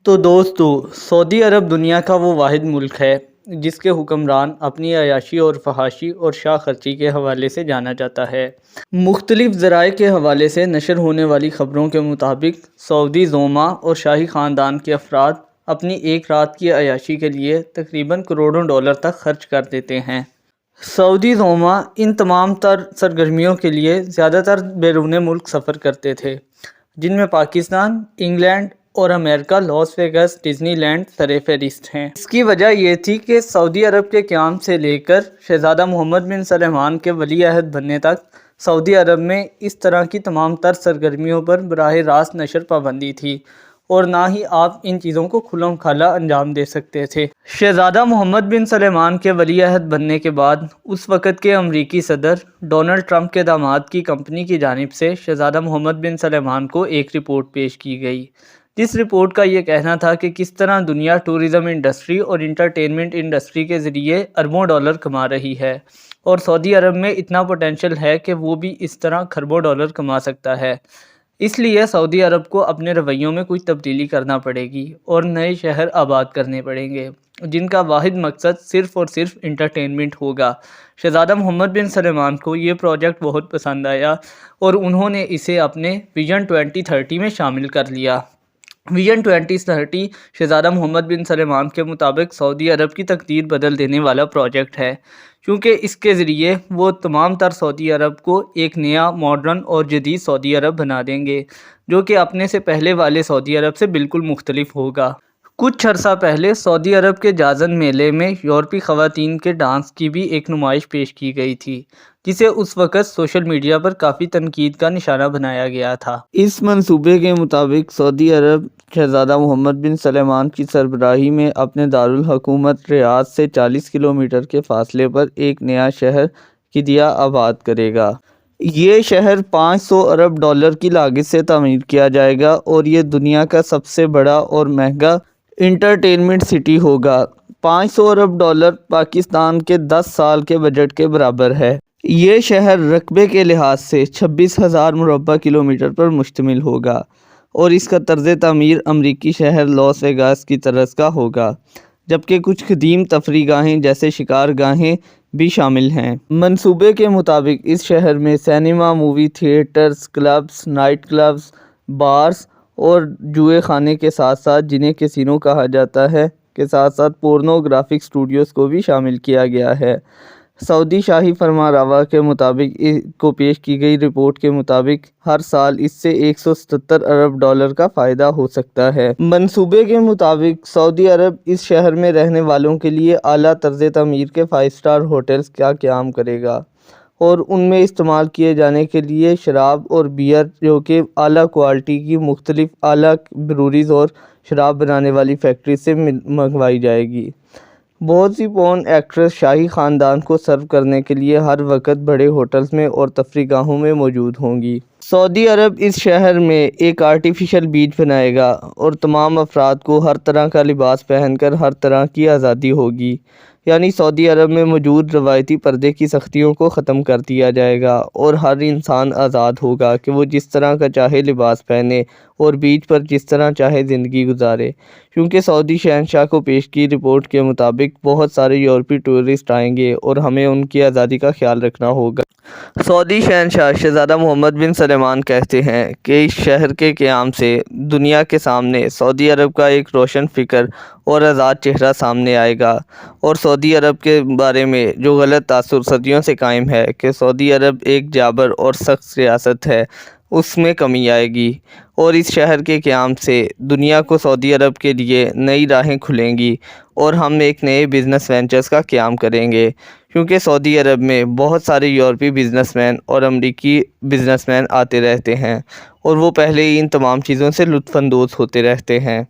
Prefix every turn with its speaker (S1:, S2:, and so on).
S1: تو دوستو، سعودی عرب دنیا کا وہ واحد ملک ہے جس کے حکمران اپنی عیاشی اور فحاشی اور شاہ خرچی کے حوالے سے جانا جاتا ہے۔ مختلف ذرائع کے حوالے سے نشر ہونے والی خبروں کے مطابق سعودی زعماء اور شاہی خاندان کے افراد اپنی ایک رات کی عیاشی کے لیے تقریباً کروڑوں ڈالر تک خرچ کر دیتے ہیں۔ سعودی زعماء ان تمام تر سرگرمیوں کے لیے زیادہ تر بیرون ملک سفر کرتے تھے، جن میں پاکستان، انگلینڈ اور امریکہ لاس ویگس ڈزنی لینڈ سرفہرست ہیں۔ اس کی وجہ یہ تھی کہ سعودی عرب کے قیام سے لے کر شہزادہ محمد بن سلمان کے ولی عہد بننے تک سعودی عرب میں اس طرح کی تمام تر سرگرمیوں پر براہ راست نشر پابندی تھی، اور نہ ہی آپ ان چیزوں کو کھلم کھلا انجام دے سکتے تھے۔ شہزادہ محمد بن سلمان کے ولی عہد بننے کے بعد اس وقت کے امریکی صدر ڈونلڈ ٹرمپ کے داماد کی کمپنی کی جانب سے شہزادہ محمد بن سلمان کو ایک رپورٹ پیش کی گئی، جس رپورٹ کا یہ کہنا تھا کہ کس طرح دنیا ٹورزم انڈسٹری اور انٹرٹینمنٹ انڈسٹری کے ذریعے اربوں ڈالر کما رہی ہے، اور سعودی عرب میں اتنا پوٹینشل ہے کہ وہ بھی اس طرح کھربوں ڈالر کما سکتا ہے۔ اس لیے سعودی عرب کو اپنے رویوں میں کچھ تبدیلی کرنا پڑے گی اور نئے شہر آباد کرنے پڑیں گے، جن کا واحد مقصد صرف اور صرف انٹرٹینمنٹ ہوگا۔ شہزادہ محمد بن سلمان کو یہ پروجیکٹ بہت پسند آیا اور انہوں نے اسے اپنے ویژن 2030 میں شامل کر لیا۔ ویژن 2030 شہزادہ محمد بن سلمان کے مطابق سعودی عرب کی تقدیر بدل دینے والا پروجیکٹ ہے، کیونکہ اس کے ذریعے وہ تمام تر سعودی عرب کو ایک نیا، ماڈرن اور جدید سعودی عرب بنا دیں گے، جو کہ اپنے سے پہلے والے سعودی عرب سے بالکل مختلف ہوگا۔ کچھ عرصہ پہلے سعودی عرب کے جازن میلے میں یورپی خواتین کے ڈانس کی بھی ایک نمائش پیش کی گئی تھی، جسے اس وقت سوشل میڈیا پر کافی تنقید کا نشانہ بنایا گیا تھا۔ اس منصوبے کے مطابق سعودی عرب شہزادہ محمد بن سلمان کی سربراہی میں اپنے دارالحکومت ریاض سے 40 کلومیٹر کے فاصلے پر ایک نیا شہر قدیہ آباد کرے گا۔ یہ شہر 500 ارب ڈالر کی لاگت سے تعمیر کیا جائے گا اور یہ دنیا کا سب سے بڑا اور مہنگا انٹرٹینمنٹ سٹی ہوگا۔ 500 ارب ڈالر پاکستان کے 10 سال کے بجٹ کے برابر ہے۔ یہ شہر رقبے کے لحاظ سے 26,000 مربع کلومیٹر پر مشتمل ہوگا اور اس کا طرز تعمیر امریکی شہر لاس ویگاس کی طرز کا ہوگا، جبکہ کچھ قدیم تفریح گاہیں جیسے شکار گاہیں بھی شامل ہیں۔ منصوبے کے مطابق اس شہر میں cinema, movie theatres, clubs, night clubs, bars اور جوئے خانے کے ساتھ ساتھ جنہیں کیسینو کہا جاتا ہے کے ساتھ ساتھ پورنوگرافک اسٹوڈیوز کو بھی شامل کیا گیا ہے۔ سعودی شاہی فرمان روا کے مطابق کو پیش کی گئی رپورٹ کے مطابق ہر سال اس سے 177 ارب ڈالر کا فائدہ ہو سکتا ہے۔ منصوبے کے مطابق سعودی عرب اس شہر میں رہنے والوں کے لیے اعلیٰ طرز تعمیر کے 5 اسٹار ہوٹلز کا قیام کرے گا اور ان میں استعمال کیے جانے کے لیے شراب اور بیئر جو کہ اعلیٰ کوالٹی کی مختلف اعلیٰ بروریز اور شراب بنانے والی فیکٹری سے منگوائی جائے گی۔ بہت سی پورن ایکٹریس شاہی خاندان کو سرو کرنے کے لیے ہر وقت بڑے ہوٹلز میں اور تفریح گاہوں میں موجود ہوں گی۔ سعودی عرب اس شہر میں ایک آرٹیفیشل بیچ بنائے گا اور تمام افراد کو ہر طرح کا لباس پہن کر ہر طرح کی آزادی ہوگی، یعنی سعودی عرب میں موجود روایتی پردے کی سختیوں کو ختم کر دیا جائے گا اور ہر انسان آزاد ہوگا کہ وہ جس طرح کا چاہے لباس پہنے اور بیچ پر جس طرح چاہے زندگی گزارے، کیونکہ سعودی شہنشاہ کو پیش کی رپورٹ کے مطابق بہت سارے یورپی ٹورسٹ آئیں گے اور ہمیں ان کی آزادی کا خیال رکھنا ہوگا۔ سعودی شہنشاہ شہزادہ محمد بن سلمان کہتے ہیں کہ اس شہر کے قیام سے دنیا کے سامنے سعودی عرب کا ایک روشن فکر اور آزاد چہرہ سامنے آئے گا، اور سعودی عرب کے بارے میں جو غلط تاثر صدیوں سے قائم ہے کہ سعودی عرب ایک جابر اور سخت ریاست ہے، اس میں کمی آئے گی، اور اس شہر کے قیام سے دنیا کو سعودی عرب کے لیے نئی راہیں کھلیں گی اور ہم ایک نئے بزنس وینچرز کا قیام کریں گے، کیونکہ سعودی عرب میں بہت سارے یورپی بزنس مین اور امریکی بزنس مین آتے رہتے ہیں اور وہ پہلے ہی ان تمام چیزوں سے لطف اندوز ہوتے رہتے ہیں۔